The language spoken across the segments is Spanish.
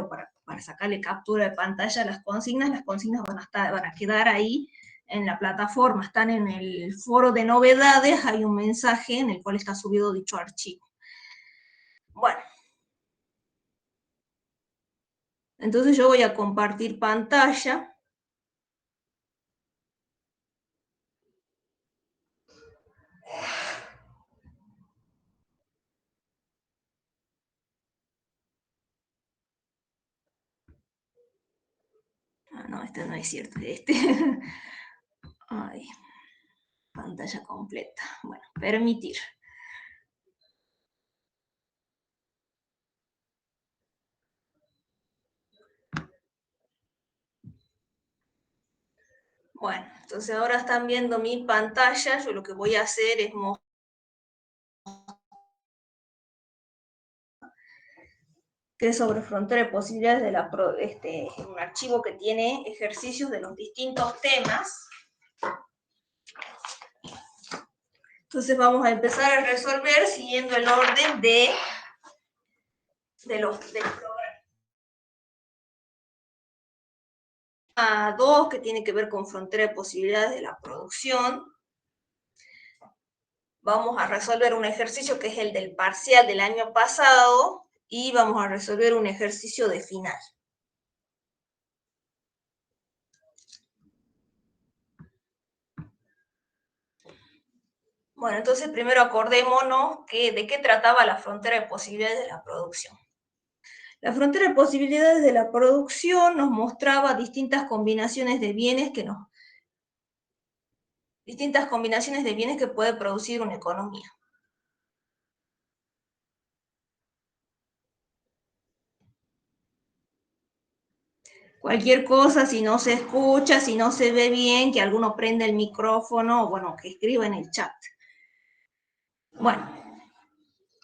para sacarle captura de pantalla a las consignas van a quedar ahí en la plataforma, están en el foro de novedades, hay un mensaje en el cual está subido dicho archivo. Bueno. Entonces yo voy a compartir pantalla. Ah, no, este no es cierto, este. Ay, pantalla completa. Bueno, permitir. Bueno, entonces ahora están viendo mi pantalla. Yo lo que voy a hacer es mostrar que es sobre frontera de posibilidades de un archivo que tiene ejercicios de los distintos temas. Entonces vamos a empezar a resolver siguiendo el orden del programa. 2, que tiene que ver con frontera de posibilidades de la producción. Vamos a resolver un ejercicio que es el del parcial del año pasado y vamos a resolver un ejercicio de final. Bueno, entonces primero acordémonos de qué trataba la frontera de posibilidades de la producción. La frontera de posibilidades de la producción nos mostraba distintas combinaciones de bienes que puede producir una economía. Cualquier cosa, si no se escucha, si no se ve bien, que alguno prenda el micrófono, o bueno, que escriba en el chat. Bueno,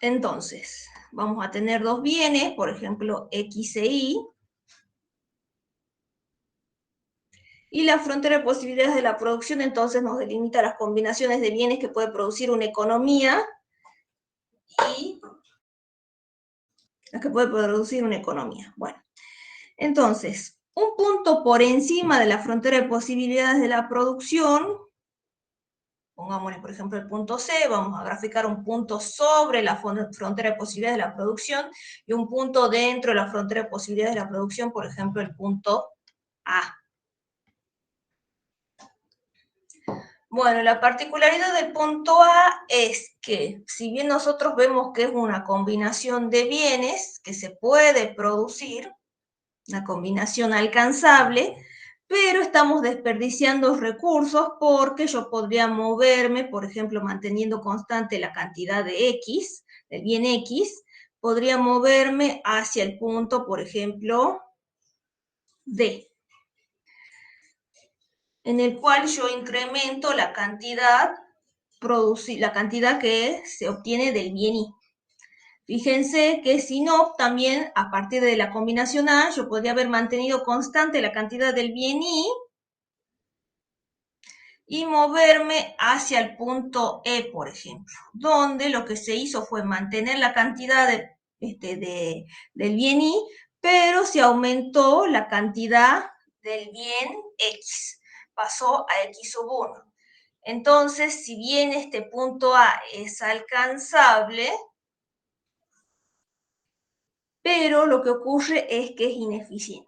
entonces, vamos a tener dos bienes, por ejemplo, X e Y. Y la frontera de posibilidades de la producción, entonces, nos delimita las combinaciones de bienes que puede producir una economía y las que puede producir una economía. Bueno, entonces, un punto por encima de la frontera de posibilidades de la producción, pongámosle, por ejemplo, el punto C, vamos a graficar un punto sobre la frontera de posibilidades de la producción y un punto dentro de la frontera de posibilidades de la producción, por ejemplo, el punto A. Bueno, la particularidad del punto A es que, si bien nosotros vemos que es una combinación de bienes que se puede producir, una combinación alcanzable, pero estamos desperdiciando recursos porque yo podría moverme, por ejemplo, manteniendo constante la cantidad de X, del bien X, podría moverme hacia el punto, por ejemplo, D, en el cual yo incremento la cantidad que se obtiene del bien Y. Fíjense que si no, también a partir de la combinación A, yo podría haber mantenido constante la cantidad del bien y moverme hacia el punto E, por ejemplo, donde lo que se hizo fue mantener la cantidad del bien Y, pero se aumentó la cantidad del bien X, pasó a X sub 1. Entonces, si bien este punto A es alcanzable, pero lo que ocurre es que es ineficiente.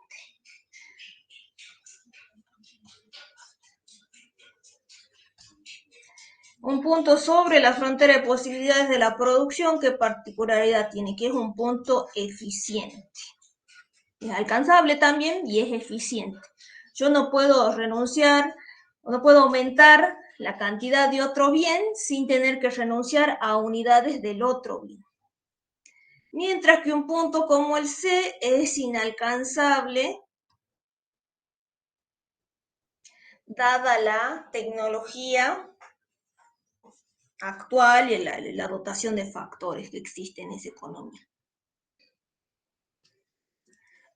Un punto sobre la frontera de posibilidades de la producción, ¿qué particularidad tiene? Que es un punto eficiente. Es alcanzable también y es eficiente. Yo no puedo renunciar, no puedo aumentar la cantidad de otro bien sin tener que renunciar a unidades del otro bien. Mientras que un punto como el C es inalcanzable dada la tecnología actual y la dotación de factores que existe en esa economía.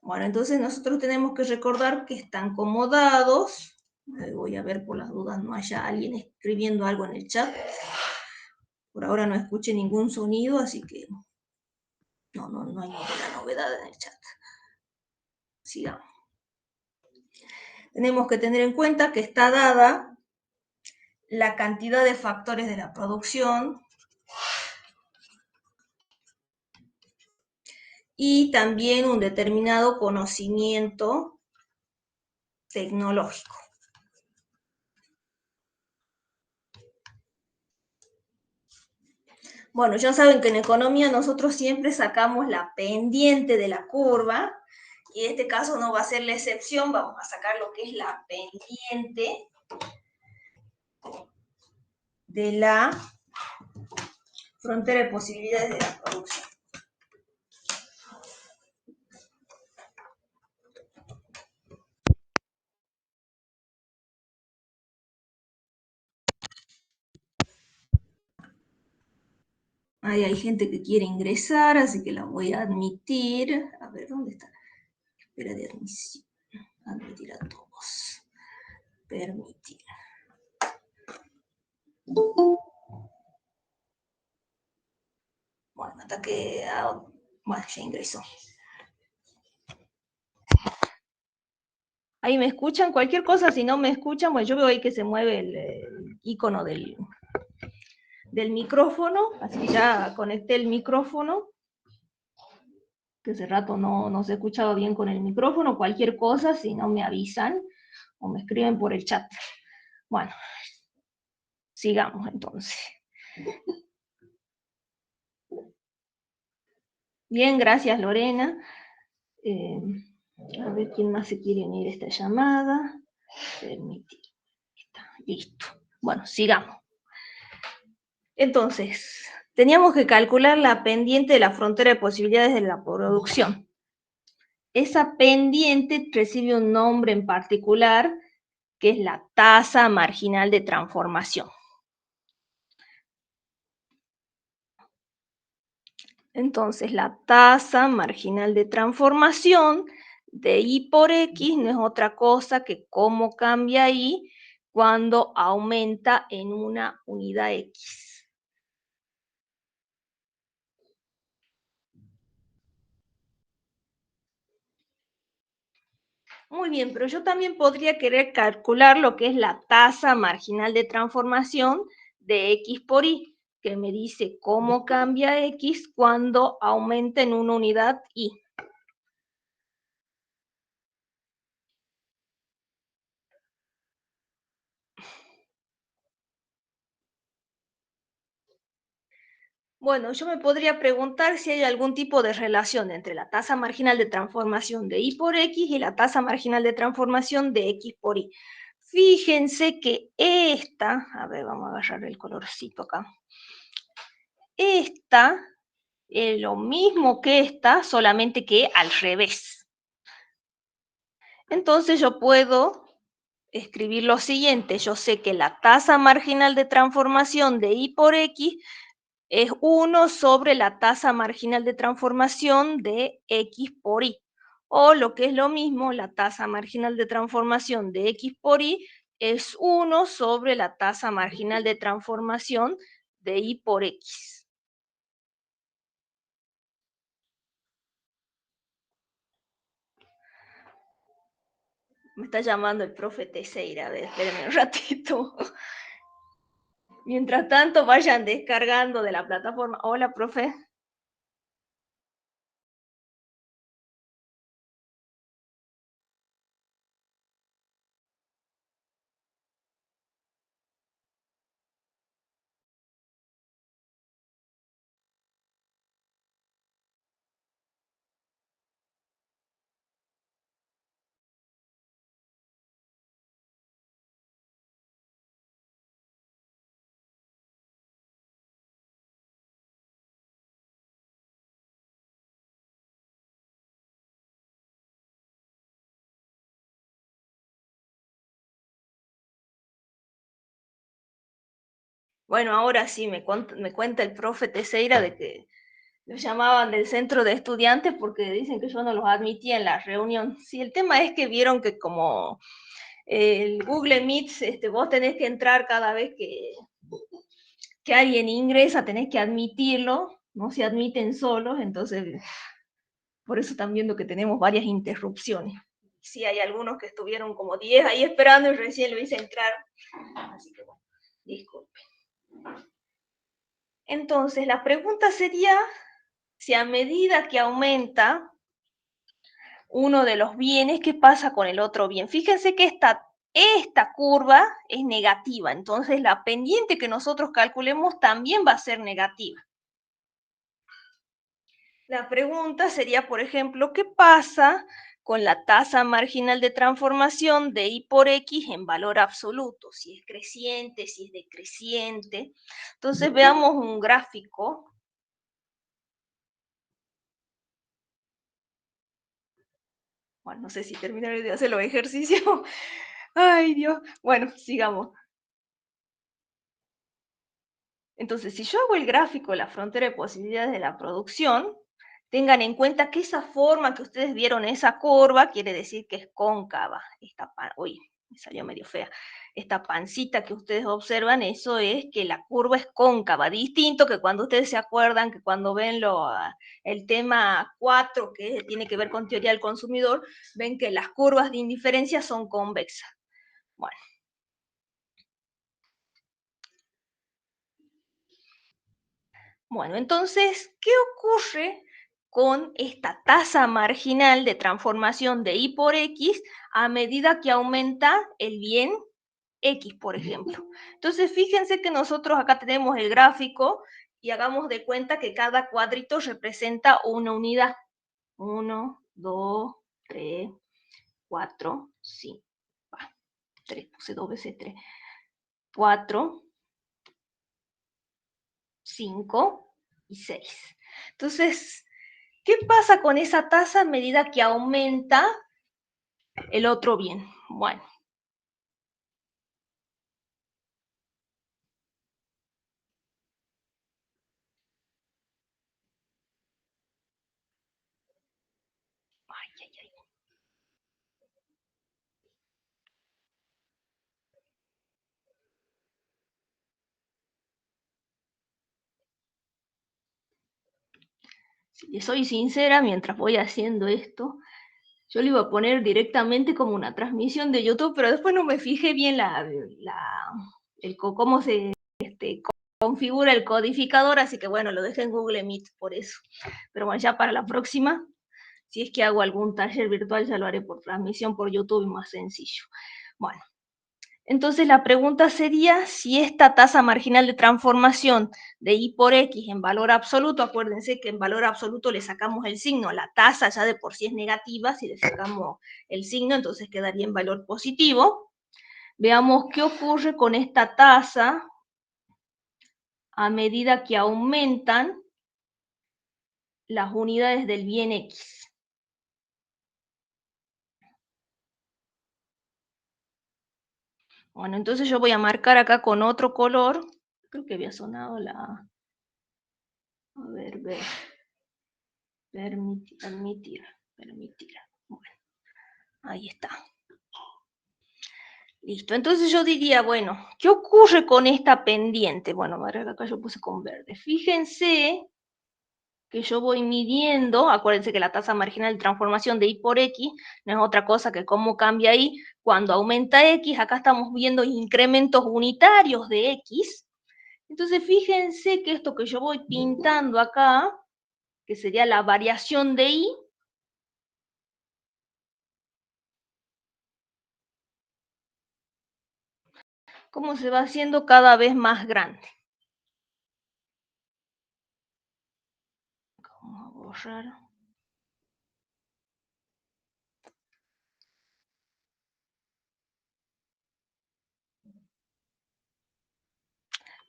Bueno, entonces nosotros tenemos que recordar que están comodados. Voy a ver por las dudas no haya alguien escribiendo algo en el chat. Por ahora no escuché ningún sonido, así que no hay ninguna novedad en el chat. sigamos. Tenemos que tener en cuenta que está dada la cantidad de factores de la producción y también un determinado conocimiento tecnológico. Bueno, ya saben que en economía nosotros siempre sacamos la pendiente de la curva, y en este caso no va a ser la excepción, vamos a sacar lo que es la pendiente de la frontera de posibilidades de la producción. Ahí hay gente que quiere ingresar, así que la voy a admitir. A ver, ¿dónde está? Espera de admisión. Admitir a todos. Permitir. Bueno, hasta que... Bueno, ya ingresó. Ahí me escuchan, cualquier cosa, si no me escuchan, bueno, yo veo ahí que se mueve el icono del micrófono, así que ya conecté el micrófono, que hace rato no se escuchaba bien con el micrófono, cualquier cosa, si no me avisan o me escriben por el chat. Bueno, sigamos entonces. Bien, gracias Lorena. A ver quién más se quiere unir a esta llamada. Permitir. Está, listo. Bueno, sigamos. Entonces, teníamos que calcular la pendiente de la frontera de posibilidades de la producción. Esa pendiente recibe un nombre en particular, que es la tasa marginal de transformación. Entonces, la tasa marginal de transformación de Y por X no es otra cosa que cómo cambia Y cuando aumenta en una unidad X. Muy bien, pero yo también podría querer calcular lo que es la tasa marginal de transformación de X por Y, que me dice cómo cambia X cuando aumenta en una unidad Y. Bueno, yo me podría preguntar si hay algún tipo de relación entre la tasa marginal de transformación de Y por X y la tasa marginal de transformación de X por Y. Fíjense que esta, a ver, vamos a agarrar el colorcito acá. Esta es lo mismo que esta, solamente que al revés. Entonces yo puedo escribir lo siguiente. Yo sé que la tasa marginal de transformación de Y por X es 1 sobre la tasa marginal de transformación de X por Y. O lo que es lo mismo, la tasa marginal de transformación de X por Y es 1 sobre la tasa marginal de transformación de Y por X. Me está llamando el profe Teixeira. A ver, espérenme un ratito. Mientras tanto, vayan descargando de la plataforma. Hola, profe. Bueno, ahora sí me cuenta el profe Teixeira de que los llamaban del centro de estudiantes porque dicen que yo no los admitía en la reunión. Sí, el tema es que vieron que como el Google Meet, vos tenés que entrar cada vez que alguien ingresa, tenés que admitirlo, no se admiten solos, entonces Por eso están viendo que tenemos varias interrupciones. Sí, hay algunos que estuvieron como 10 ahí esperando y recién lo hice entrar. Así que bueno, disculpen. Entonces, la pregunta sería si a medida que aumenta uno de los bienes, ¿qué pasa con el otro bien? Fíjense que esta curva es negativa, entonces la pendiente que nosotros calculemos también va a ser negativa. La pregunta sería, por ejemplo, ¿qué pasa con la tasa marginal de transformación de y por x en valor absoluto? Si es creciente, si es decreciente. Entonces veamos un gráfico. Bueno, no sé si terminaré de hacer los ejercicios. Ay, Dios. Bueno, sigamos. Entonces, si yo hago el gráfico de la frontera de posibilidades de la producción, tengan en cuenta que esa forma que ustedes vieron, esa curva, quiere decir que es cóncava. Uy, me salió medio fea. Esta pancita que ustedes observan, eso es que la curva es cóncava. Distinto que cuando ustedes se acuerdan que cuando ven el tema 4, que tiene que ver con teoría del consumidor, ven que las curvas de indiferencia son convexas. Bueno. Bueno, entonces, ¿qué ocurre con esta tasa marginal de transformación de y por x a medida que aumenta el bien x, por ejemplo? Entonces, fíjense que nosotros acá tenemos el gráfico y hagamos de cuenta que cada cuadrito representa una unidad. 1, 2, 3, 4, 5. 3, puse 2 veces 3. 4, 5 y 6. Entonces, ¿qué pasa con esa tasa a medida que aumenta el otro bien? Bueno. Ay, ay, ay. Si les soy sincera, mientras voy haciendo esto, yo le iba a poner directamente como una transmisión de YouTube, pero después no me fijé bien cómo se configura el codificador, así que bueno, lo dejé en Google Meet por eso. Pero bueno, ya para la próxima, si es que hago algún taller virtual, ya lo haré por transmisión por YouTube, más sencillo. Bueno, entonces la pregunta sería si esta tasa marginal de transformación de y por x en valor absoluto, acuérdense que en valor absoluto le sacamos el signo, la tasa ya de por sí es negativa, si le sacamos el signo entonces quedaría en valor positivo. Veamos qué ocurre con esta tasa a medida que aumentan las unidades del bien x. Bueno, entonces yo voy a marcar acá con otro color, creo que había sonado a ver, permitir. Bueno, ahí está. Listo, entonces yo diría, bueno, ¿qué ocurre con esta pendiente? Bueno, acá yo puse con verde. Fíjense que yo voy midiendo, acuérdense que la tasa marginal de transformación de y por x no es otra cosa que cómo cambia y cuando aumenta x, acá estamos viendo incrementos unitarios de x. Entonces fíjense que esto que yo voy pintando acá, que sería la variación de y, cómo se va haciendo cada vez más grande. Vamos a borrar.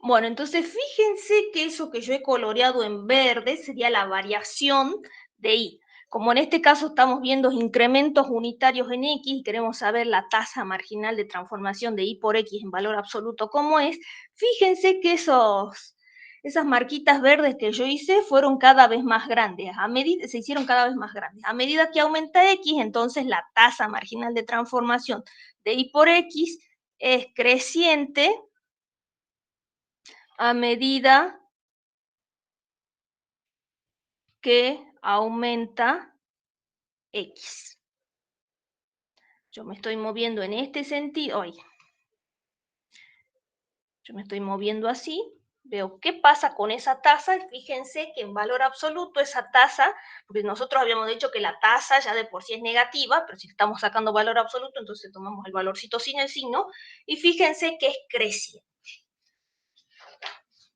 Bueno, entonces fíjense que eso que yo he coloreado en verde sería la variación de y. Como en este caso estamos viendo incrementos unitarios en x y queremos saber la tasa marginal de transformación de y por x en valor absoluto, ¿cómo es? Fíjense que esas marquitas verdes que yo hice fueron cada vez más grandes, se hicieron cada vez más grandes. A medida que aumenta x, entonces la tasa marginal de transformación de y por x es creciente a medida que aumenta X. Yo me estoy moviendo en este sentido. Yo me estoy moviendo así. Veo qué pasa con esa tasa. Fíjense que en valor absoluto esa tasa, porque nosotros habíamos dicho que la tasa ya de por sí es negativa, pero si estamos sacando valor absoluto, entonces tomamos el valorcito sin el signo, y fíjense que es creciente.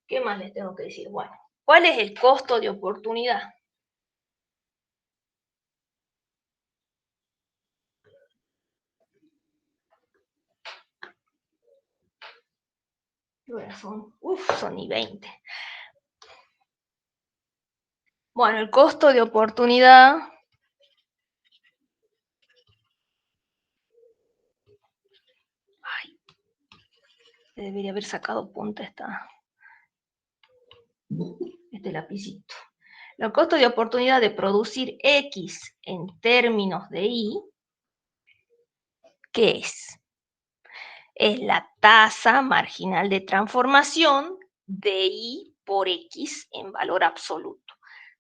¿Qué más les tengo que decir? Bueno, ¿cuál es el costo de oportunidad? Son y 20. Bueno, el costo de oportunidad debería haber sacado punta este lapicito. El costo de oportunidad de producir X en términos de Y, ¿qué es? Es la tasa marginal de transformación de Y por X en valor absoluto.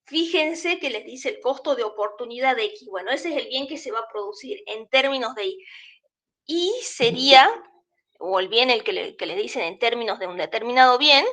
Fíjense que les dice el costo de oportunidad de X. Bueno, ese es el bien que se va a producir en términos de Y. Y sería, o el bien el que le dicen en términos de un determinado bien,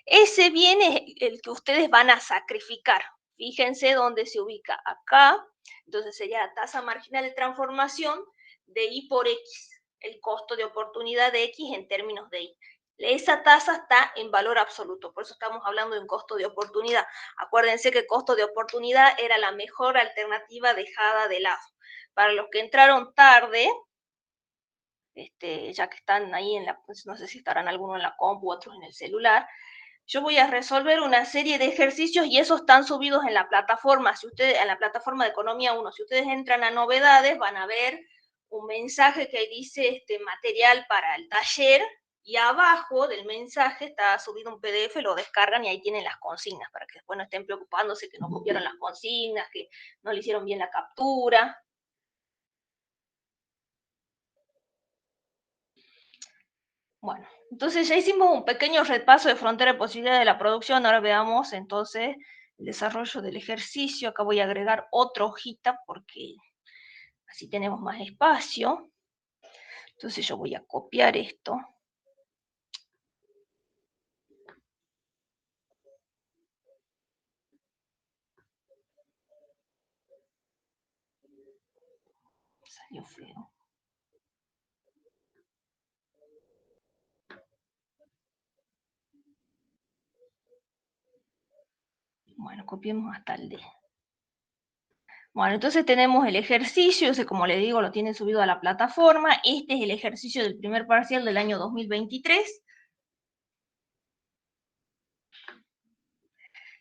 ese bien es el que ustedes van a sacrificar. Fíjense dónde se ubica acá. Entonces sería la tasa marginal de transformación de Y por X, el costo de oportunidad de X en términos de Y. Esa tasa está en valor absoluto, por eso estamos hablando de un costo de oportunidad. Acuérdense que el costo de oportunidad era la mejor alternativa dejada de lado. Para los que entraron tarde, ya que están ahí pues no sé si estarán algunos en la compu, otros en el celular, yo voy a resolver una serie de ejercicios y esos están subidos en la plataforma. En la plataforma de Economía 1, si ustedes entran a novedades, van a ver un mensaje que dice material para el taller, y abajo del mensaje está subido un PDF, lo descargan y ahí tienen las consignas, para que después no estén preocupándose que no copiaron las consignas, que no le hicieron bien la captura. Bueno, entonces ya hicimos un pequeño repaso de frontera de posibilidades de la producción. Ahora veamos entonces el desarrollo del ejercicio. Acá voy a agregar otra hojita porque así tenemos más espacio. Entonces yo voy a copiar esto. Salió feo. Bueno, copiemos hasta el D. Bueno, entonces tenemos el ejercicio, ese como le digo lo tienen subido a la plataforma. Este es el ejercicio del primer parcial del año 2023.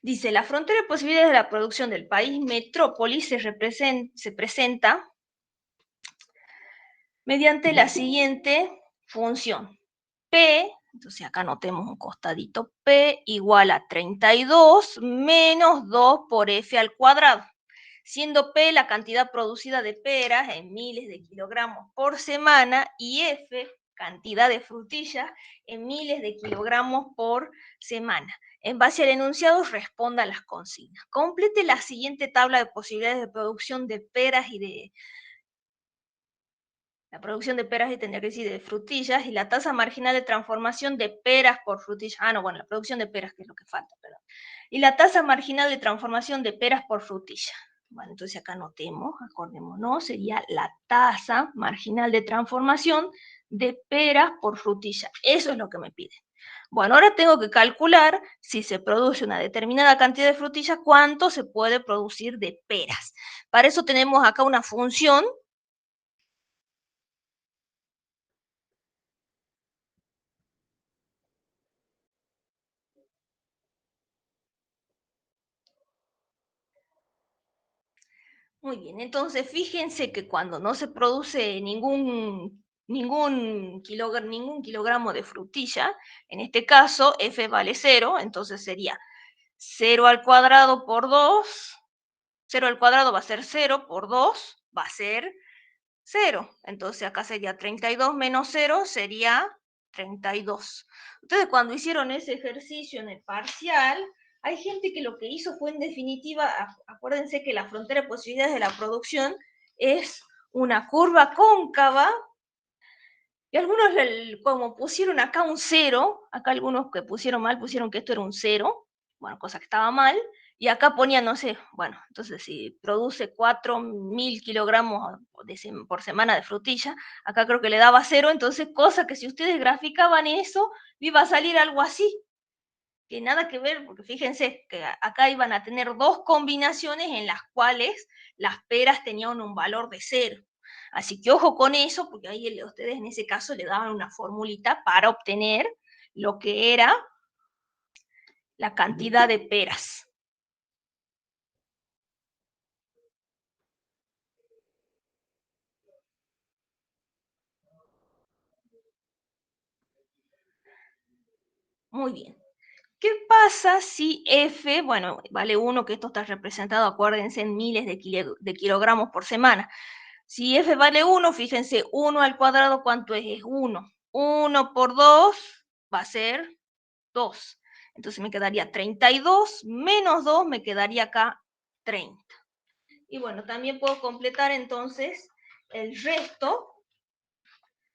Dice, la frontera de posibilidades de la producción del país metrópoli se presenta mediante la siguiente función. P, entonces acá notemos un costadito, P igual a 32 menos 2 por F al cuadrado, siendo P la cantidad producida de peras en miles de kilogramos por semana y F cantidad de frutillas en miles de kilogramos por semana. En base al enunciado responda a las consignas. Complete la siguiente tabla de posibilidades de producción de peras y de la producción de peras y tendría que decir de frutillas, y la tasa marginal de transformación de peras por frutillas. La producción de peras, que es lo que falta, perdón. Y la tasa marginal de transformación de peras por frutilla. Bueno, entonces acá notemos, acordémonos, sería la tasa marginal de transformación de peras por frutilla. Eso es lo que me pide. Bueno, ahora tengo que calcular si se produce una determinada cantidad de frutillas, cuánto se puede producir de peras. Para eso tenemos acá una función. Muy bien, entonces fíjense que cuando no se produce ningún kilogramo de frutilla, en este caso f vale 0, entonces sería 0 al cuadrado por 2, 0 al cuadrado va a ser 0 por 2, va a ser 0. Entonces acá sería 32 menos 0 sería 32. Ustedes cuando hicieron ese ejercicio en el parcial, Hay gente que lo que hizo fue, en definitiva, acuérdense que la frontera de posibilidades de la producción es una curva cóncava, y algunos, como pusieron acá un 0, acá algunos que pusieron mal pusieron que esto era un 0, bueno, cosa que estaba mal, y acá ponían, no sé, bueno, entonces si produce 4.000 kilogramos por semana de frutilla, acá creo que le daba 0, entonces cosa que si ustedes graficaban eso, iba a salir algo así, que nada que ver, porque fíjense que acá iban a tener dos combinaciones en las cuales las peras tenían un valor de 0. Así que ojo con eso, porque ahí ustedes en ese caso le daban una formulita para obtener lo que era la cantidad de peras. Muy bien. ¿Qué pasa si F, bueno, vale 1, que esto está representado, acuérdense, en miles de kilogramos por semana? Si F vale 1, fíjense, 1 al cuadrado, ¿cuánto es? Es 1. 1 por 2 va a ser 2. Entonces me quedaría 32 menos 2, me quedaría acá 30. Y bueno, también puedo completar entonces el resto,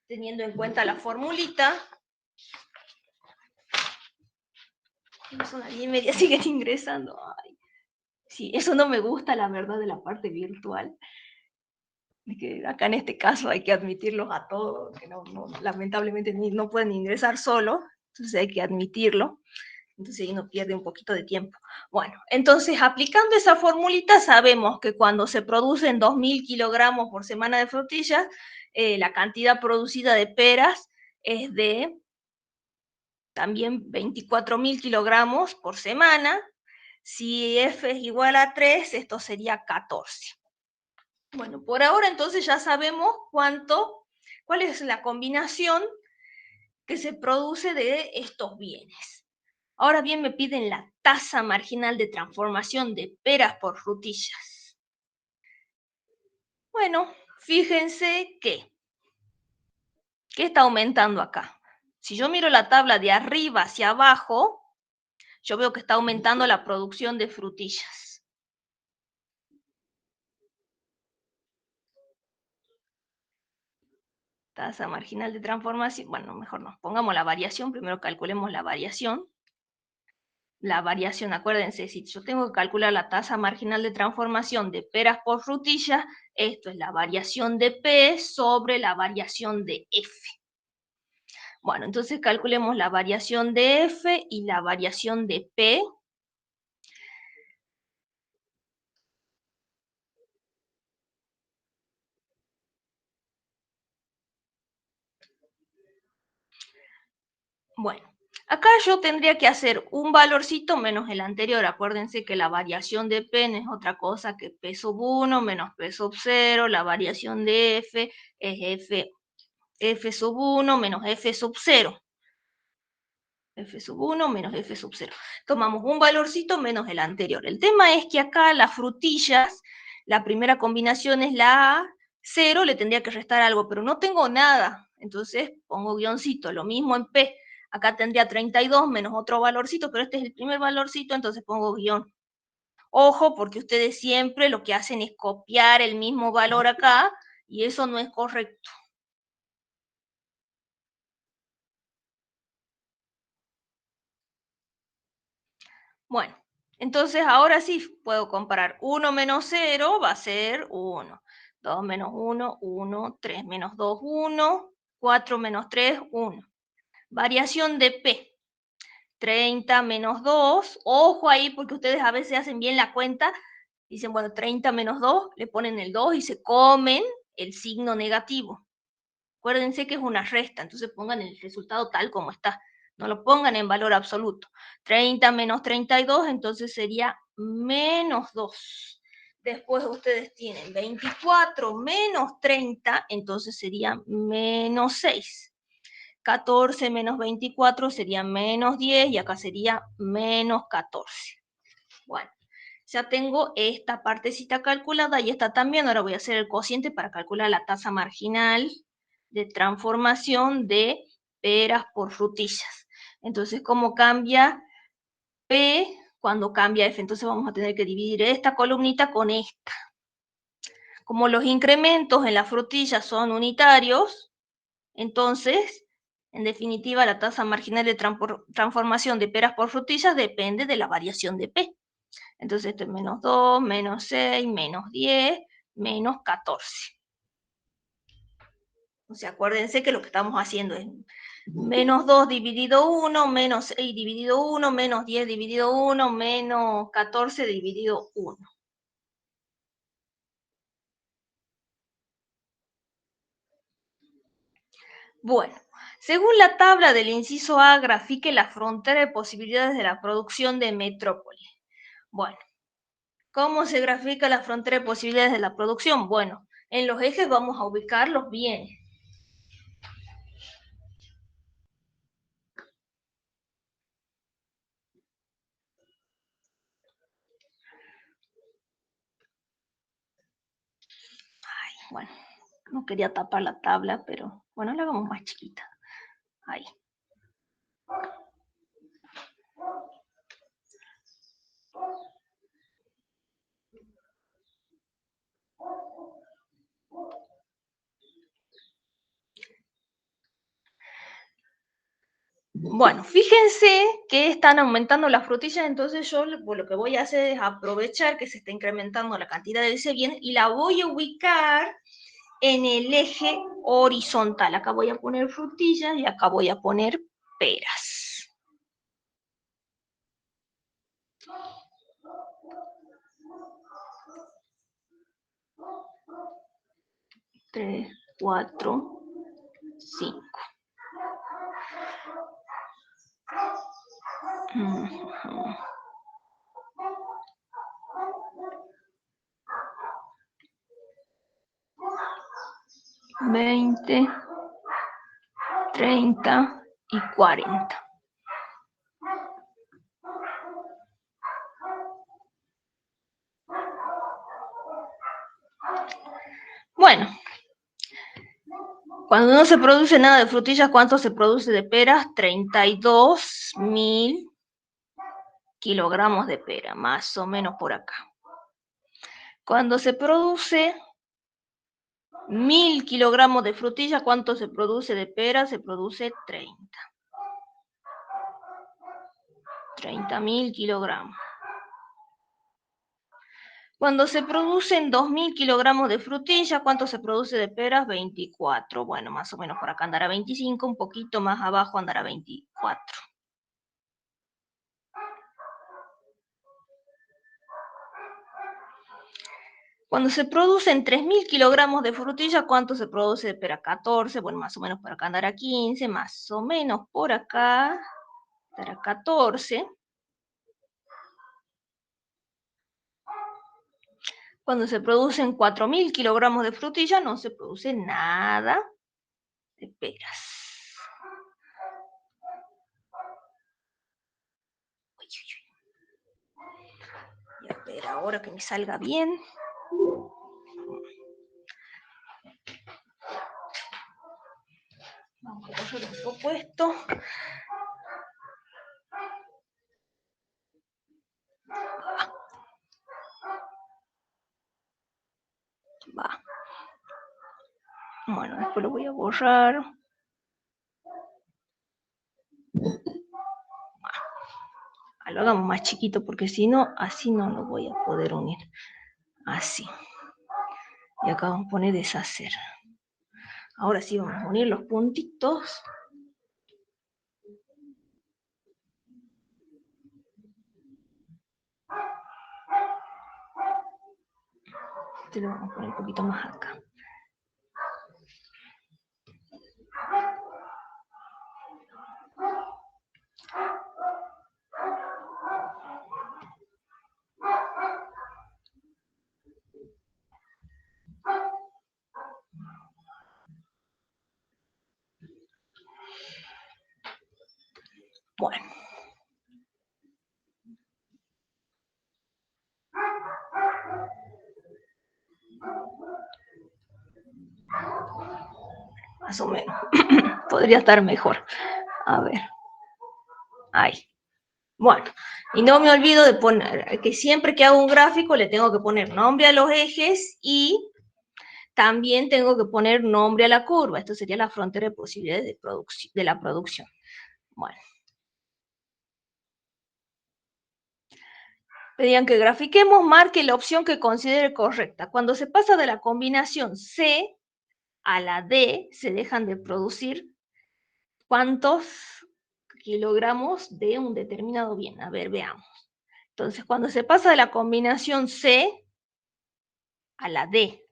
teniendo en cuenta la formulita. Son las 10:30, siguen ingresando. Ay, sí, eso no me gusta, la verdad, de la parte virtual. Que acá en este caso hay que admitirlos a todos, que lamentablemente no pueden ingresar solo, entonces hay que admitirlo, entonces ahí uno pierde un poquito de tiempo. Bueno, entonces aplicando esa formulita sabemos que cuando se producen 2.000 kilogramos por semana de frutillas, la cantidad producida de peras es de también 24.000 kilogramos por semana. Si F es igual a 3, esto sería 14. Bueno, por ahora entonces ya sabemos cuál es la combinación que se produce de estos bienes. Ahora bien, me piden la tasa marginal de transformación de peras por frutillas. Bueno, fíjense que, ¿qué está aumentando acá? Si yo miro la tabla de arriba hacia abajo, yo veo que está aumentando la producción de frutillas. Tasa marginal de transformación, bueno, mejor no, pongamos la variación, primero calculemos la variación. La variación, acuérdense, si yo tengo que calcular la tasa marginal de transformación de peras por frutilla, esto es la variación de P sobre la variación de F. Bueno, entonces calculemos la variación de F y la variación de P. Bueno, acá yo tendría que hacer un valorcito menos el anterior. Acuérdense que la variación de P no es otra cosa que P sub 1 menos P sub 0. La variación de F es F sub 1 menos F sub 0. F sub 1 menos F sub 0. Tomamos un valorcito menos el anterior. El tema es que acá las frutillas, la primera combinación es la A, 0, le tendría que restar algo, pero no tengo nada. Entonces pongo guioncito, lo mismo en P. Acá tendría 32 menos otro valorcito, pero este es el primer valorcito, entonces pongo guión. Ojo, porque ustedes siempre lo que hacen es copiar el mismo valor acá, y eso no es correcto. Bueno, entonces ahora sí puedo comparar. 1 menos 0 va a ser 1. 2 menos 1, 1. 3 menos 2, 1. 4 menos 3, 1. Variación de P. 30 menos 2. Ojo ahí porque ustedes a veces hacen bien la cuenta. Dicen, bueno, 30 menos 2, le ponen el 2 y se comen el signo negativo. Acuérdense que es una resta, entonces pongan el resultado tal como está. No lo pongan en valor absoluto. 30 menos 32, entonces sería menos 2. Después ustedes tienen 24 menos 30, entonces sería menos 6. 14 menos 24 sería menos 10 y acá sería menos 14. Bueno, ya tengo esta partecita calculada y esta también. Ahora voy a hacer el cociente para calcular la tasa marginal de transformación de peras por frutillas. Entonces, ¿cómo cambia P cuando cambia F. Entonces vamos a tener que dividir esta columnita con esta. Como los incrementos en las frutillas son unitarios, entonces, en definitiva, la tasa marginal de transformación de peras por frutillas depende de la variación de P. Entonces esto es menos 2, menos 6, menos 10, menos 14. O sea, acuérdense que lo que estamos haciendo es menos 2 dividido 1, menos 6 dividido 1, menos 10 dividido 1, menos 14 dividido 1. Bueno, según la tabla del inciso A, grafique la frontera de posibilidades de la producción de metrópoli. Bueno, ¿cómo se grafica la frontera de posibilidades de la producción? Bueno, en los ejes vamos a ubicar los bienes. Bueno, no quería tapar la tabla, pero bueno, la hagamos más chiquita. Ahí. Bueno, fíjense que están aumentando las frutillas, entonces yo lo que voy a hacer es aprovechar que se está incrementando la cantidad de ese bien y la voy a ubicar en el eje horizontal. Acá voy a poner frutillas y acá voy a poner peras. Tres, 4, 5. 20, 30 y 40. Bueno, cuando no se produce nada de frutillas, ¿cuánto se produce de peras? 32.000 kilogramos de pera, más o menos por acá. Cuando se produce 1.000 kilogramos de frutilla, ¿cuánto se produce de pera? Se produce 30.000 kilogramos. Cuando se producen 2.000 kilogramos de frutilla, ¿cuánto se produce de peras? 24. Bueno, más o menos por acá andará 25, un poquito más abajo andará 24. Cuando se producen 3.000 kilogramos de frutilla, ¿cuánto se produce de pera? 14, bueno, más o menos por acá andará 15, más o menos por acá andará 14. Cuando se producen 4.000 kilogramos de frutilla, no se produce nada de peras. Y a ver, ahora que me salga bien. Vamos a coger un poco esto. Va. Bueno, después lo voy a borrar. Lo hagamos más chiquito porque si no, así no lo voy a poder unir. Así. Y acá vamos a poner deshacer. Ahora sí vamos a unir los puntitos. Este lo vamos a poner un poquito más acá. Bueno. Más o menos. Podría estar mejor. A ver. Ahí. Bueno, y no me olvido de poner, que siempre que hago un gráfico le tengo que poner nombre a los ejes y también tengo que poner nombre a la curva. Esto sería la frontera de posibilidades de la producción. Bueno. Pedían que grafiquemos, marque la opción que considere correcta. Cuando se pasa de la combinación C a la D, se dejan de producir cuántos kilogramos de un determinado bien. A ver, veamos. Entonces, cuando se pasa de la combinación C a la D,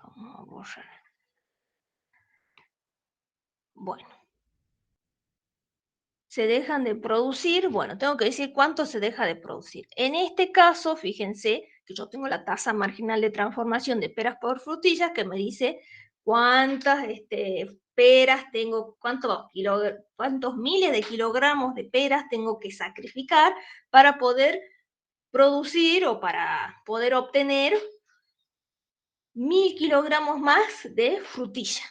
vamos a borrar. Bueno, se dejan de producir, bueno, tengo que decir cuánto se deja de producir. En este caso, fíjense que yo tengo la tasa marginal de transformación de peras por frutillas que me dice cuántas peras tengo, cuántos miles de kilogramos de peras tengo que sacrificar para poder producir o para poder obtener 1000 kilogramos más de frutilla.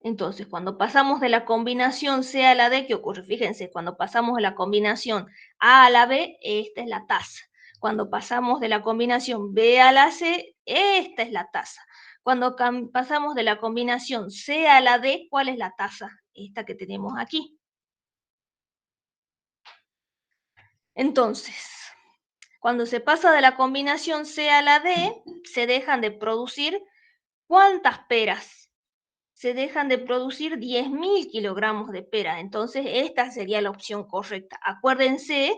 Entonces, cuando pasamos de la combinación C a la D, ¿qué ocurre? Fíjense, cuando pasamos de la combinación A a la B, esta es la tasa. Cuando pasamos de la combinación B a la C, esta es la tasa. Cuando pasamos de la combinación C a la D, ¿cuál es la tasa? Esta que tenemos aquí. Entonces, cuando se pasa de la combinación C a la D, se dejan de producir ¿cuántas peras? Se dejan de producir 10.000 kilogramos de pera. Entonces, esta sería la opción correcta. Acuérdense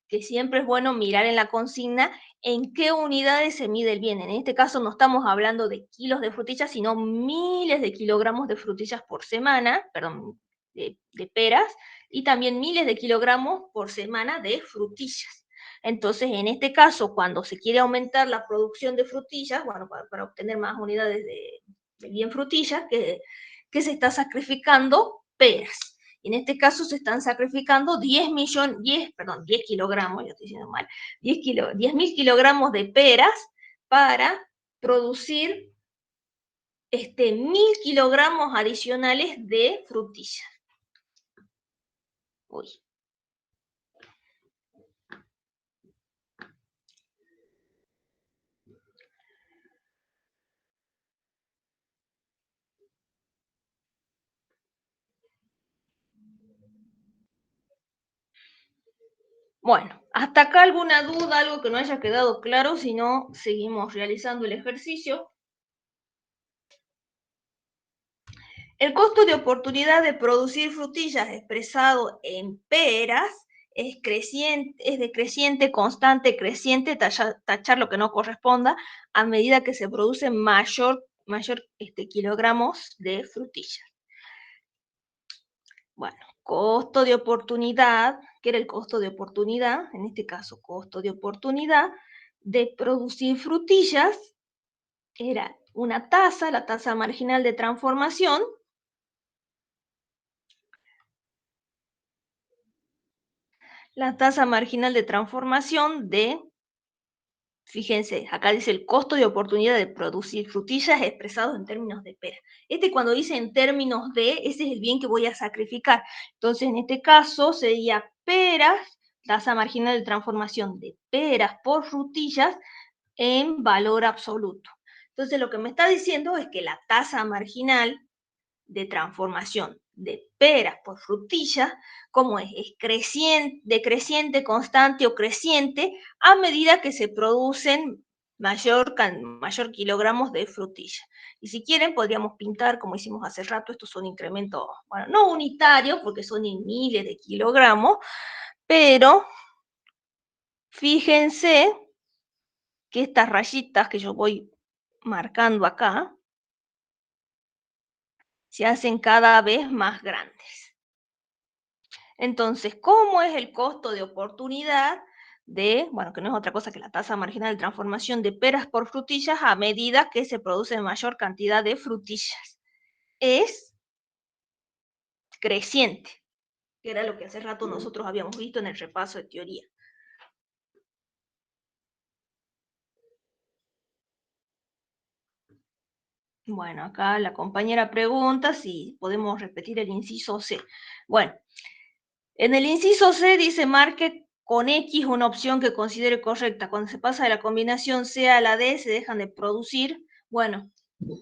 que siempre es bueno mirar en la consigna en qué unidades se mide el bien. En este caso no estamos hablando de kilos de frutillas, sino miles de kilogramos de frutillas por semana, perdón, de peras, y también miles de kilogramos por semana de frutillas. Entonces, en este caso, cuando se quiere aumentar la producción de frutillas, bueno, para obtener más unidades de bien frutillas, que se está sacrificando peras. En este caso se están sacrificando 10 kilogramos, yo estoy diciendo mal, 10.000 kilogramos de peras para producir 1000 kilogramos adicionales de frutillas. Uy. Bueno, hasta acá alguna duda, algo que no haya quedado claro, si no, seguimos realizando el ejercicio. El costo de oportunidad de producir frutillas expresado en peras es decreciente, constante, creciente, tachar lo que no corresponda, a medida que se producen mayor kilogramos de frutillas. Bueno, costo de oportunidad, ¿qué era el costo de oportunidad? En este caso, costo de oportunidad de producir frutillas era una tasa, la tasa marginal de transformación, la tasa marginal de transformación de, fíjense, acá dice el costo de oportunidad de producir frutillas expresado en términos de pera. Cuando dice en términos de, ese es el bien que voy a sacrificar. Entonces, en este caso sería peras, tasa marginal de transformación de peras por frutillas en valor absoluto. Entonces, lo que me está diciendo es que la tasa marginal de transformación de peras por frutillas, como es creciente, decreciente, constante o creciente, a medida que se producen mayor kilogramos de frutilla. Y si quieren, podríamos pintar, como hicimos hace rato, estos son incrementos, bueno, no unitarios, porque son en miles de kilogramos, pero fíjense que estas rayitas que yo voy marcando acá, se hacen cada vez más grandes. Entonces, ¿cómo es el costo de oportunidad de, bueno, que no es otra cosa que la tasa marginal de transformación de peras por frutillas a medida que se produce mayor cantidad de frutillas? Es creciente. que era lo que hace rato nosotros habíamos visto en el repaso de teoría. Bueno, acá la compañera pregunta si podemos repetir el inciso C. Bueno, en el inciso C dice marque con X una opción que considere correcta. Cuando se pasa de la combinación C a la D, se dejan de producir. Bueno,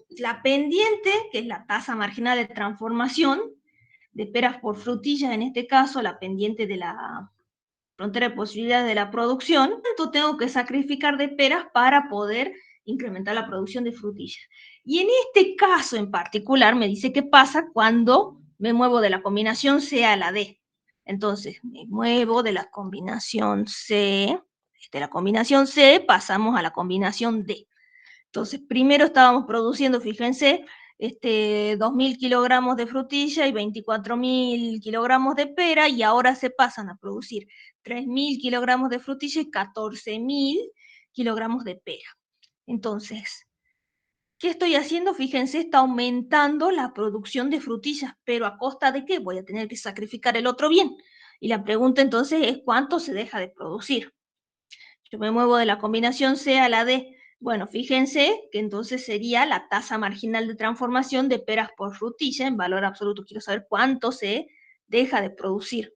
la pendiente, que es la tasa marginal de transformación de peras por frutillas, en este caso, la pendiente de la frontera de posibilidades de la producción, ¿cuánto tengo que sacrificar de peras para poder incrementar la producción de frutillas? Y en este caso en particular me dice qué pasa cuando me muevo de la combinación C a la D. Entonces, me muevo de la combinación C, de la combinación C pasamos a la combinación D. Entonces, primero estábamos produciendo, fíjense, 2.000 kilogramos de frutilla y 24.000 kilogramos de pera, y ahora se pasan a producir 3.000 kilogramos de frutilla y 14.000 kilogramos de pera. Entonces, ¿qué estoy haciendo? Fíjense, está aumentando la producción de frutillas, pero ¿a costa de qué? Voy a tener que sacrificar el otro bien. Y la pregunta entonces es, ¿cuánto se deja de producir? Yo me muevo de la combinación C a la D. Bueno, fíjense que entonces sería la tasa marginal de transformación de peras por frutilla en valor absoluto. Quiero saber cuánto se deja de producir.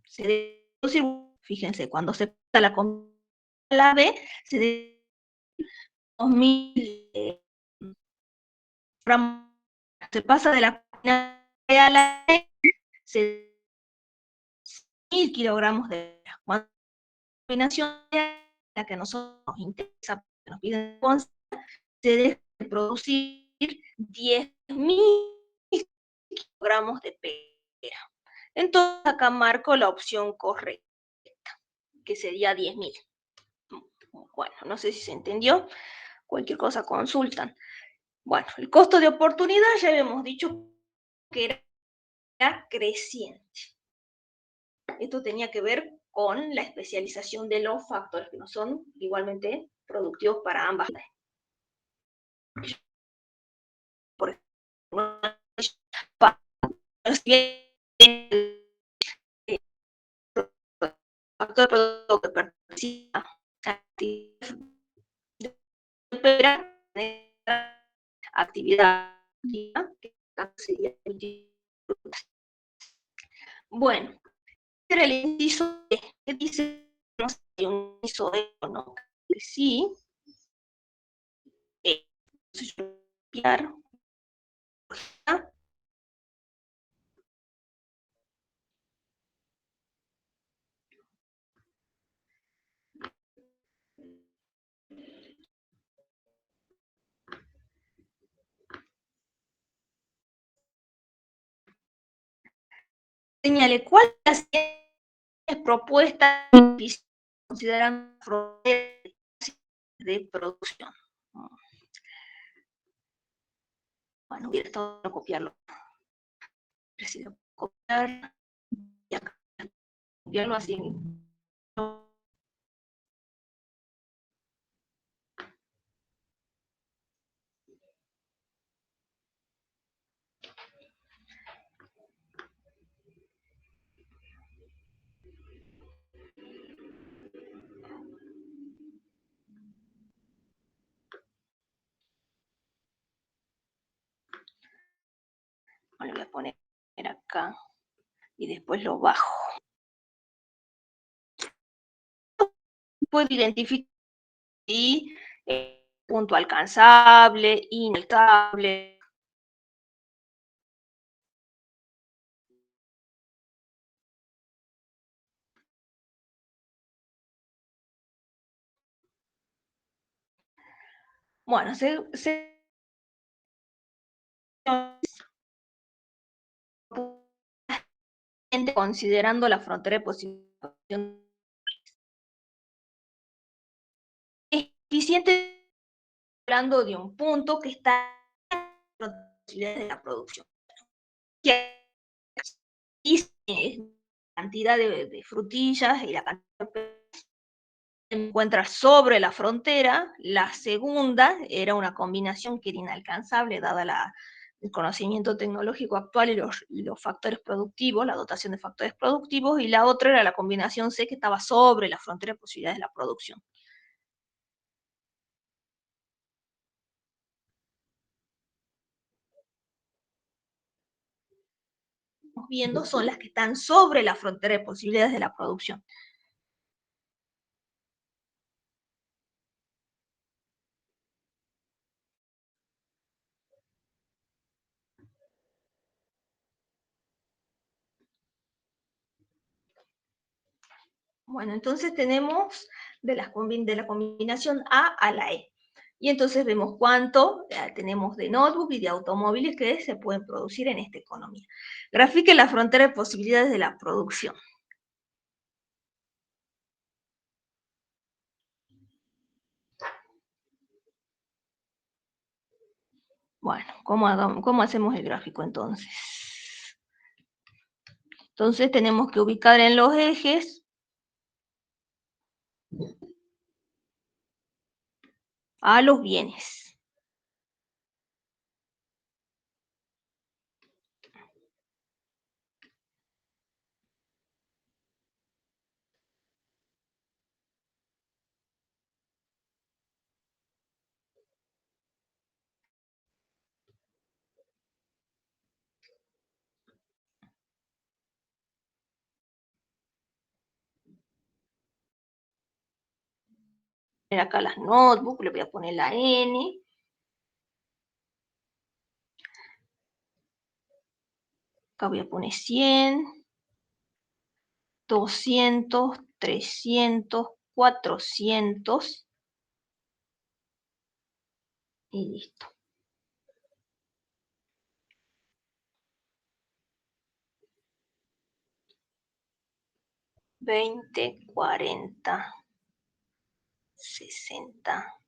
Se deja de producir, fíjense, cuando se pasa la combinación a la B, se deja 2.000 gramos. Se pasa de la combinación C a la D, se deja 1.000 kilogramos de peras. Cuando la combinación es la que a nosotros nos interesa, nos piden se deja de producir 10.000 kilogramos de pera. Entonces acá marco la opción correcta, que sería 10.000. Bueno, no sé si se entendió. Cualquier cosa consultan. Bueno, el costo de oportunidad ya habíamos dicho que era creciente. Esto tenía que ver con la especialización de los factores que no son igualmente productivos para ambas. Por ejemplo, factor producto que participa actividad que sería bueno, era el inciso D, que dice no sé si un inciso D o no, que sí, entonces yo copiar, señale cuál es la propuesta considerando de producción. Bueno, hubiera estado a copiarlo. Preciso copiar y acá copiarlo así. Bueno, lo voy a poner acá y después lo bajo. Puedo identificar si punto alcanzable, inalcanzable. Bueno, considerando la frontera de posición eficiente, hablando de un punto que está en la posibilidad de la producción. Que cantidad de frutillas y la cantidad de se encuentra sobre la frontera. La segunda era una combinación que era inalcanzable dada el conocimiento tecnológico actual y los factores productivos, la dotación de factores productivos, y la otra era la combinación C, que estaba sobre la frontera de posibilidades de la producción. Estamos viendo son las que están sobre la frontera de posibilidades de la producción. Bueno, entonces tenemos de la combinación A a la E. Y entonces vemos cuánto tenemos de notebook y de automóviles que se pueden producir en esta economía. Grafique la frontera de posibilidades de la producción. Bueno, ¿cómo hacemos el gráfico entonces? Entonces tenemos que ubicar en los ejes a los bienes. Acá las notebooks, le voy a poner la N. Acá voy a poner 100, 200, 300, 400 y listo. $20, 40, 60,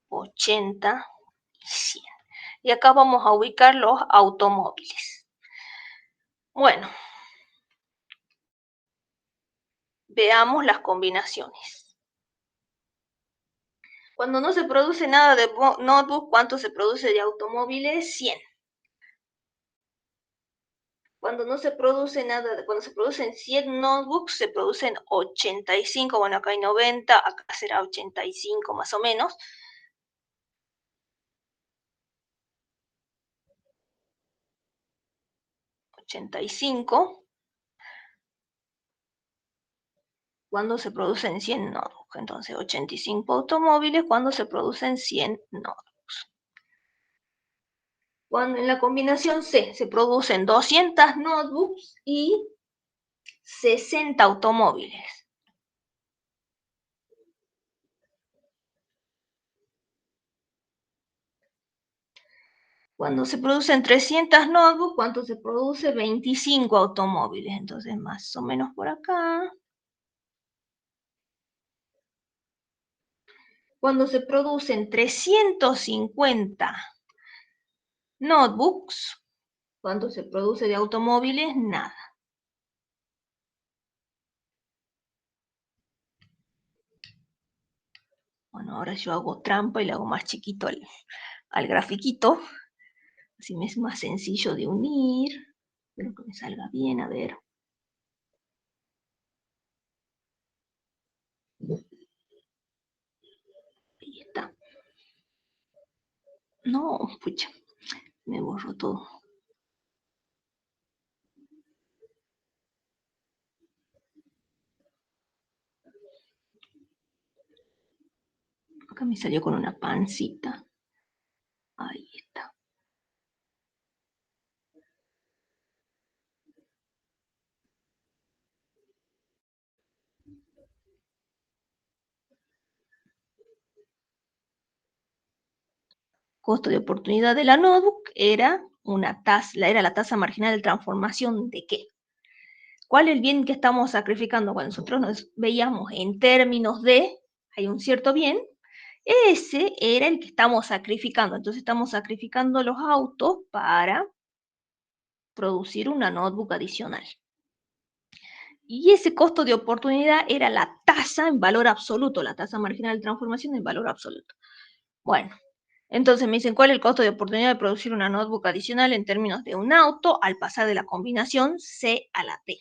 80 y 100. Y acá vamos a ubicar los automóviles. Bueno, veamos las combinaciones. Cuando no se produce nada de notebook, ¿cuánto se produce de automóviles? 100. Cuando no se produce nada, cuando se producen 100 notebooks, se producen 85. Bueno, acá hay 90, acá será 85 más o menos. $85 cuando se producen 100 notebooks. Entonces, 85 automóviles cuando se producen 100 notebooks. Cuando en la combinación C se producen 200 notebooks y 60 automóviles. Cuando se producen 300 notebooks, ¿cuánto se produce? 25 automóviles. Entonces, más o menos por acá. Cuando se producen 350 notebooks, ¿cuánto se produce de automóviles? Nada. Bueno, ahora yo hago trampa y le hago más chiquito al grafiquito. Así me es más sencillo de unir. Espero que me salga bien, a ver. Ahí está. No, pucha, me borró todo. Acá me salió con una pancita. Ahí está. Costo de oportunidad de la notebook era la tasa marginal de transformación de qué. ¿Cuál es el bien que estamos sacrificando? Cuando nosotros nos veíamos en términos de, hay un cierto bien, ese era el que estamos sacrificando. Entonces estamos sacrificando los autos para producir una notebook adicional. Y ese costo de oportunidad era la tasa en valor absoluto, la tasa marginal de transformación en valor absoluto. Bueno, Entonces me dicen, ¿cuál es el costo de oportunidad de producir una notebook adicional en términos de un auto al pasar de la combinación C a la D?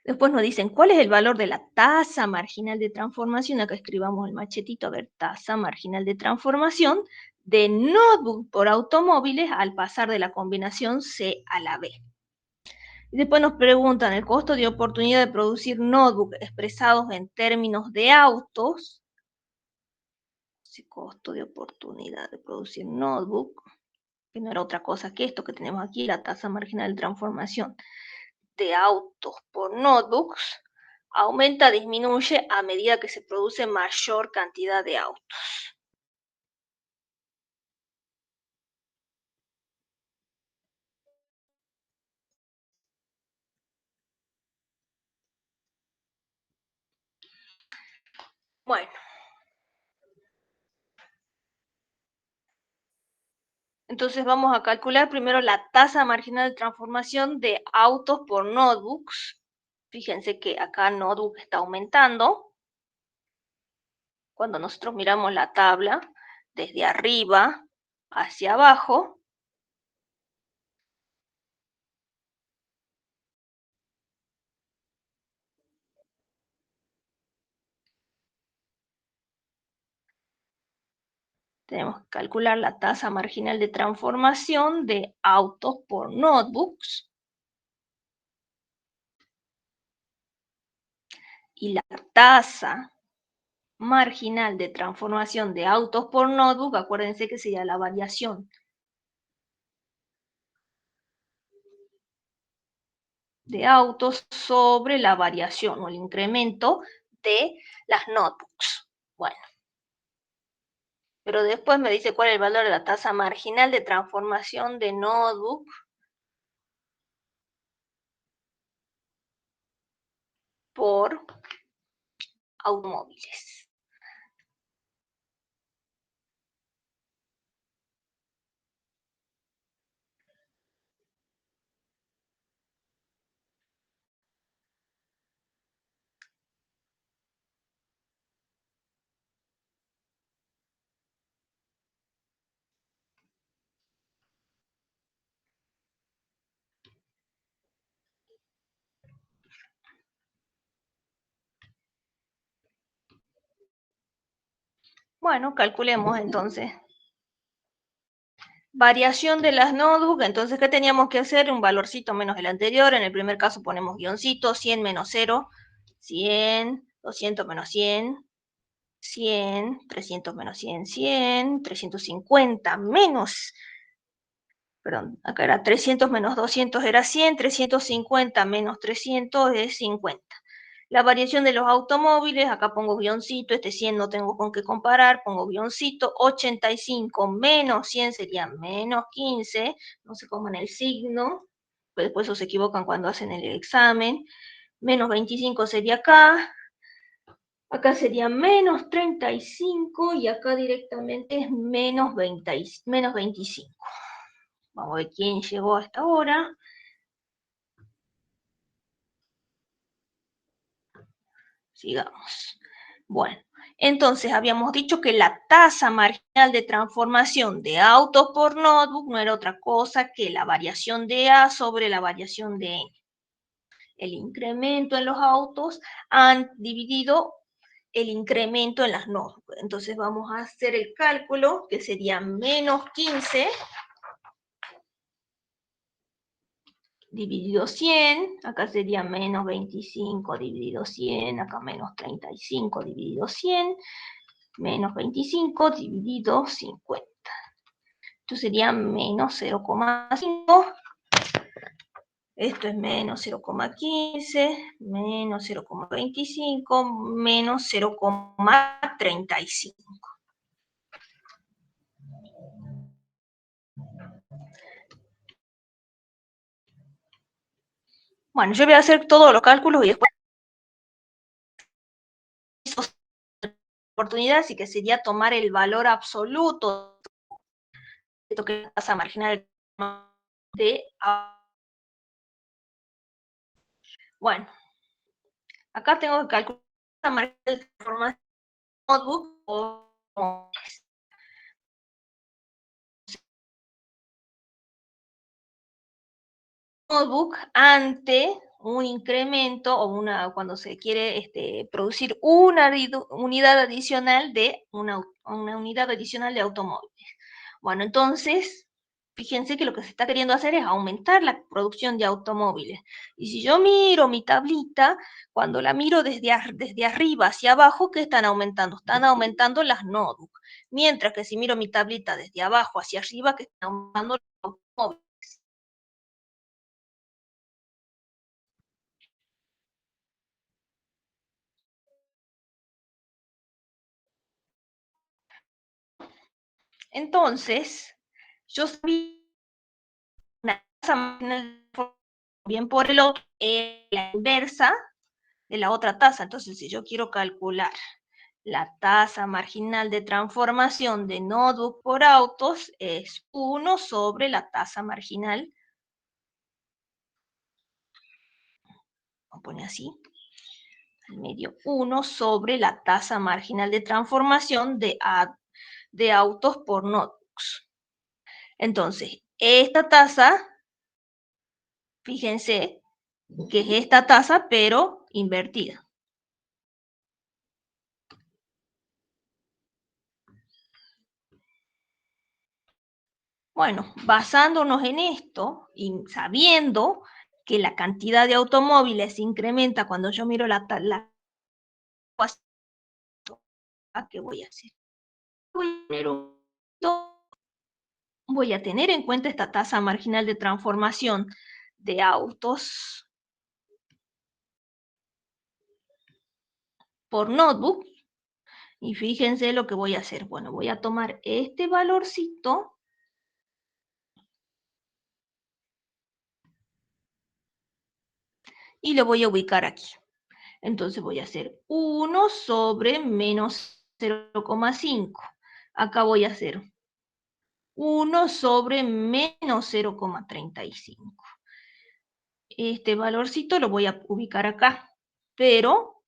Después nos dicen, ¿cuál es el valor de la tasa marginal de transformación? Acá escribamos el machetito, a ver, tasa marginal de transformación de notebook por automóviles al pasar de la combinación C a la B. Y después nos preguntan el costo de oportunidad de producir notebook expresados en términos de autos. Ese costo de oportunidad de producir notebook, que no era otra cosa que esto que tenemos aquí, la tasa marginal de transformación de autos por notebooks, aumenta, disminuye a medida que se produce mayor cantidad de autos. Bueno, entonces vamos a calcular primero la tasa marginal de transformación de autos por notebooks. Fíjense que acá notebook está aumentando. Cuando nosotros miramos la tabla desde arriba hacia abajo, tenemos que calcular la tasa marginal de transformación de autos por notebooks. Y la tasa marginal de transformación de autos por notebook, acuérdense que sería la variación de autos sobre la variación o el incremento de las notebooks. Bueno, pero después me dice cuál es el valor de la tasa marginal de transformación de notebook por automóviles. Bueno, calculemos entonces. Variación de las notebooks, entonces, ¿qué teníamos que hacer? Un valorcito menos el anterior. En el primer caso ponemos guioncito, 100 menos 0, 100, 200 menos 100, 100, 300 menos 100, 100, 350 menos, perdón, acá era 300 menos 200 era 100, 350 menos 300 es 50. La variación de los automóviles, acá pongo guioncito, este 100 no tengo con qué comparar, pongo guioncito, 85 menos 100 sería menos 15, no se coman el signo, pues después se equivocan cuando hacen el examen, menos 25 sería acá sería menos 35 y acá directamente es menos 25. Vamos a ver quién llegó hasta ahora. Sigamos. Bueno, entonces habíamos dicho que la tasa marginal de transformación de autos por notebook no era otra cosa que la variación de A sobre la variación de N. El incremento en los autos han dividido el incremento en las notebooks. Entonces vamos a hacer el cálculo, que sería menos 15 dividido 100, acá sería menos 25 dividido 100, acá menos 35 dividido 100, menos 25 dividido 50. Esto sería menos 0,5. Esto es menos 0,15, menos 0,25, menos 0,35. Bueno, yo voy a hacer todos los cálculos y después oportunidad, así que sería tomar el valor absoluto de esto que es la tasa marginal de... Bueno, acá tengo que calcular la marginal de transformación notebook notebook ante un incremento o cuando se quiere producir una unidad adicional de una unidad adicional de automóviles. Bueno, entonces, fíjense que lo que se está queriendo hacer es aumentar la producción de automóviles. Y si yo miro mi tablita, cuando la miro desde arriba hacia abajo, ¿qué están aumentando? Están aumentando las notebooks. Mientras que si miro mi tablita desde abajo hacia arriba, ¿qué están aumentando los automóviles? Entonces, yo sabía una tasa marginal bien por el otro, la inversa de la otra tasa. Entonces, si yo quiero calcular la tasa marginal de transformación de notebook por autos, es 1 sobre la tasa marginal, vamos a poner así, al medio, 1 sobre la tasa marginal de transformación de autos por notebooks. Entonces, esta tasa, fíjense, que es esta tasa, pero invertida. Bueno, basándonos en esto y sabiendo que la cantidad de automóviles se incrementa cuando yo miro ¿qué voy a hacer? Voy a tener en cuenta esta tasa marginal de transformación de autos por notebook. Y fíjense lo que voy a hacer. Bueno, voy a tomar este valorcito y lo voy a ubicar aquí. Entonces voy a hacer 1 sobre menos 0,5. Acá voy a hacer 1 sobre menos 0,35. Este valorcito lo voy a ubicar acá, pero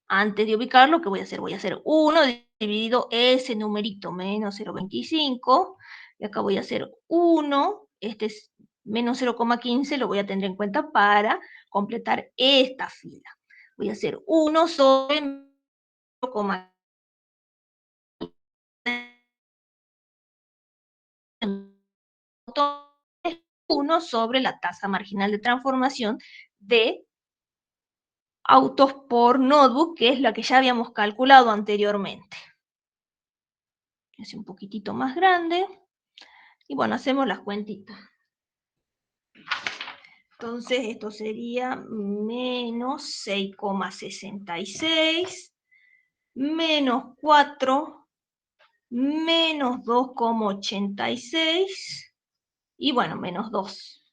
antes de ubicarlo, ¿qué voy a hacer? Voy a hacer 1 dividido ese numerito, menos 0,25, y acá voy a hacer 1, este es menos 0,15, lo voy a tener en cuenta para completar esta fila. Voy a hacer 1 sobre 0,15. 1 sobre la tasa marginal de transformación de autos por notebook, que es la que ya habíamos calculado anteriormente. Es un poquitito más grande. Y bueno, hacemos las cuentitas. Entonces, esto sería menos 6,66, menos 4, menos 2,86, y bueno, menos 2.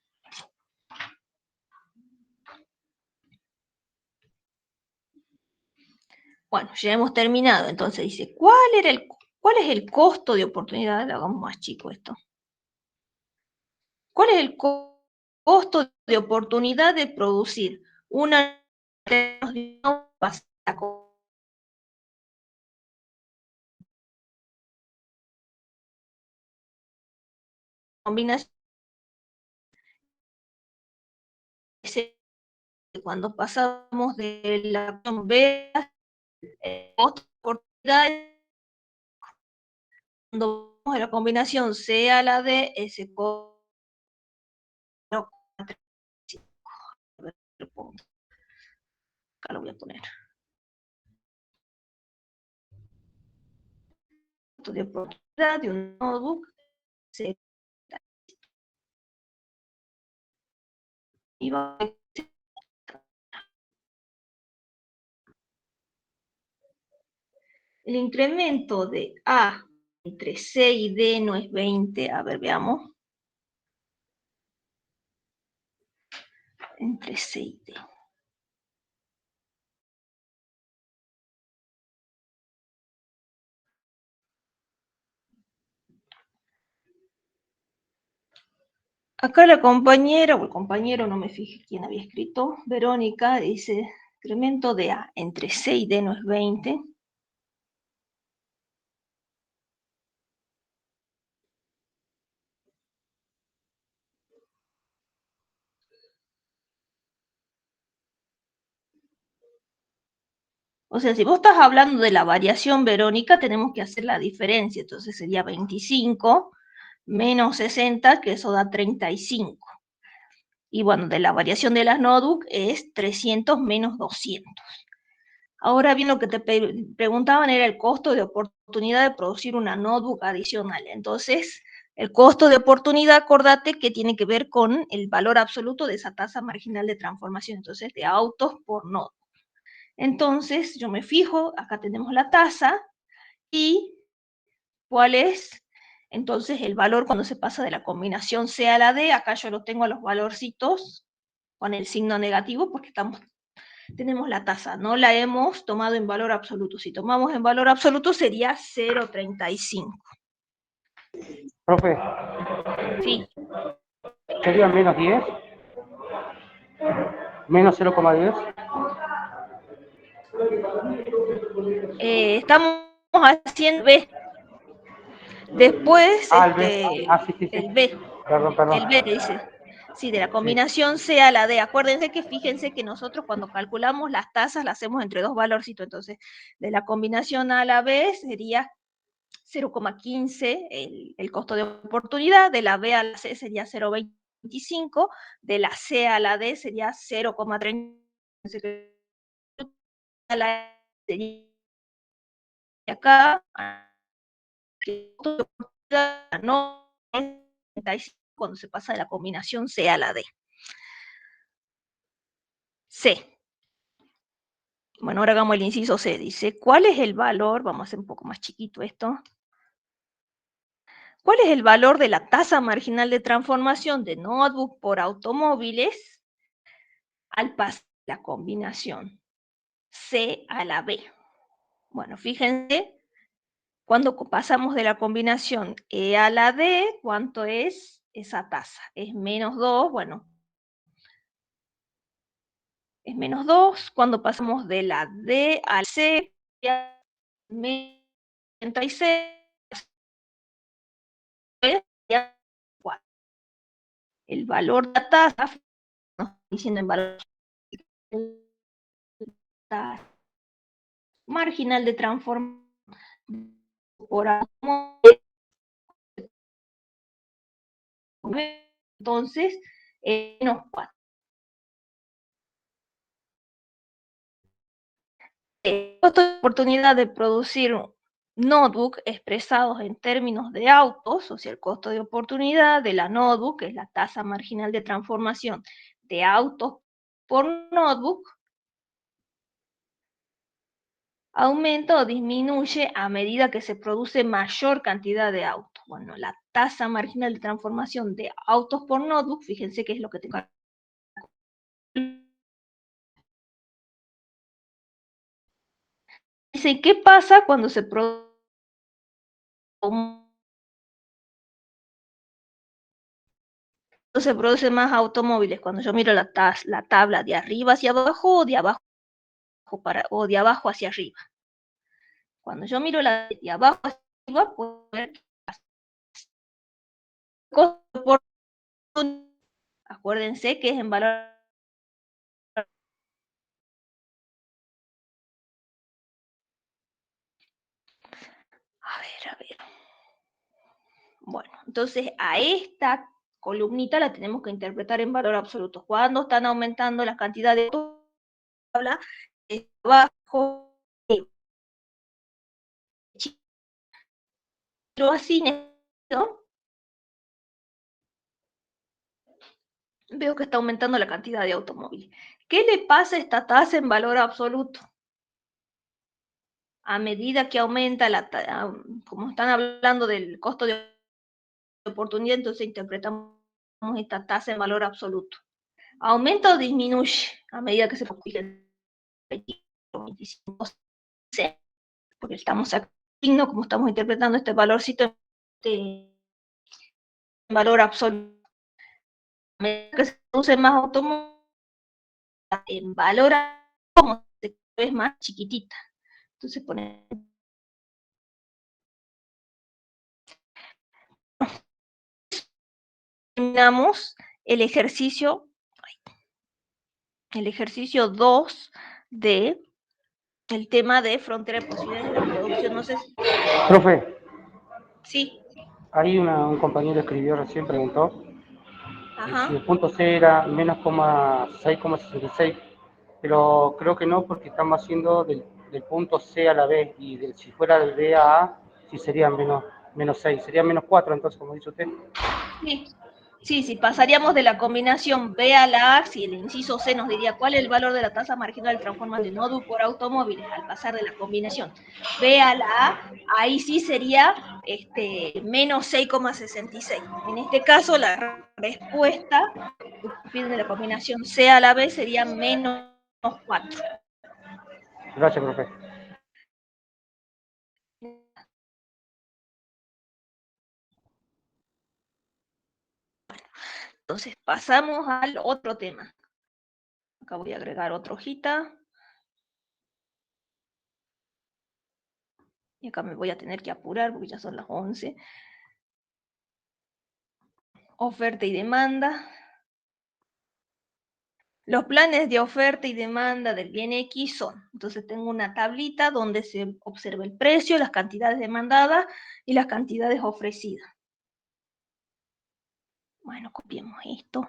Bueno, ya hemos terminado. Entonces dice, ¿cuál es el costo de oportunidad? Lo hagamos más chico esto. ¿Cuál es el costo de oportunidad de producir una combinación? Cuando pasamos de la opción B a costo de oportunidad, cuando vamos a la combinación C a la D, ese costo. Acá lo voy a poner. Costo de oportunidad de un notebook C. Y va a el incremento de A entre C y D no es 20. A ver, veamos. Entre C y D. Acá la compañera, o el compañero, no me fijé quién había escrito, Verónica, dice, incremento de A entre C y D no es 20. O sea, si vos estás hablando de la variación verónica, tenemos que hacer la diferencia. Entonces sería 25 menos 60, que eso da 35. Y bueno, de la variación de las NODUC es 300 menos 200. Ahora bien, lo que te preguntaban era el costo de oportunidad de producir una notebook adicional. Entonces, el costo de oportunidad, acordate que tiene que ver con el valor absoluto de esa tasa marginal de transformación, entonces de autos por notebook. Entonces, yo me fijo, acá tenemos la tasa, y ¿cuál es? Entonces, el valor cuando se pasa de la combinación C a la D, acá yo lo tengo a los valorcitos con el signo negativo porque tenemos la tasa, no la hemos tomado en valor absoluto. Si tomamos en valor absoluto sería 0,35. Profe, Sí. ¿sería menos 10? ¿Menos 0,10? Estamos haciendo B. Después, Ah, el B. Ah, sí, sí, sí. el B. Perdón. El B dice, sí, de la Sí. combinación C a la D. Acuérdense que fíjense que nosotros cuando calculamos las tasas las hacemos entre dos valorcitos. Entonces, de la combinación A a la B sería 0,15 el costo de oportunidad, de la B a la C sería 0,25, de la C a la D sería 0,30, a la sería acá, no cuando se pasa de la combinación C a la D. C. Bueno, ahora hagamos el inciso C. Dice, ¿cuál es el valor? Vamos a hacer un poco más chiquito esto. ¿Cuál es el valor de la tasa marginal de transformación de notebook por automóviles al pasar la combinación C a la B? Bueno, fíjense, cuando pasamos de la combinación E a la D, ¿cuánto es esa tasa? Es menos 2, bueno, es menos 2. Cuando pasamos de la D al C, menos 36. El valor de la tasa, nos está diciendo en valor marginal de transformación por automóvil, entonces menos 4. El costo de oportunidad de producir notebook expresados en términos de autos, o sea, el costo de oportunidad de la notebook, que es la tasa marginal de transformación de autos por notebook, aumenta o disminuye a medida que se produce mayor cantidad de autos. Bueno, la tasa marginal de transformación de autos por notebook, fíjense que es lo que tengo. Dice, ¿qué pasa cuando se produce más automóviles? Cuando yo miro la tabla de arriba hacia abajo o de abajo hacia arriba. Cuando yo miro la de abajo hacia arriba, puedo ver que acuérdense que es en valor. A ver. Bueno, entonces a esta columnita la tenemos que interpretar en valor absoluto. Cuando están aumentando la cantidad de tabla, abajo, pero así, ¿no? Veo que está aumentando la cantidad de automóviles. ¿Qué le pasa a esta tasa en valor absoluto? A medida que aumenta como están hablando del costo de oportunidad, entonces interpretamos esta tasa en valor absoluto. ¿Aumenta o disminuye a medida que se produce el 25? Porque estamos aquí, como estamos interpretando este valorcito en valor absoluto. A medida que se produce más automóviles, en valor como es más chiquitita. Entonces ponemos terminamos el ejercicio 2 de el tema de frontera de posibilidades de la producción. No sé si... Profe, Sí. ahí un compañero escribió recién, preguntó si el Ajá. punto C era menos 6,66, pero creo que no, porque estamos haciendo del punto C a la B, y si fuera del B a A, sí sería menos 6, sería menos 4, entonces, como dice usted. Sí. Sí, si pasaríamos de la combinación B a la A, si el inciso C nos diría cuál es el valor de la tasa marginal de transformación de nodo por automóviles al pasar de la combinación B a la A, ahí sí sería menos 6,66. En este caso, la respuesta que piden de la combinación C a la B sería menos 4. Gracias, profe. Entonces pasamos al otro tema. Acá voy a agregar otra hojita. Y acá me voy a tener que apurar porque ya son las 11. Oferta y demanda. Los planes de oferta y demanda del bien X son, entonces tengo una tablita donde se observa el precio, las cantidades demandadas y las cantidades ofrecidas. Bueno, copiemos esto.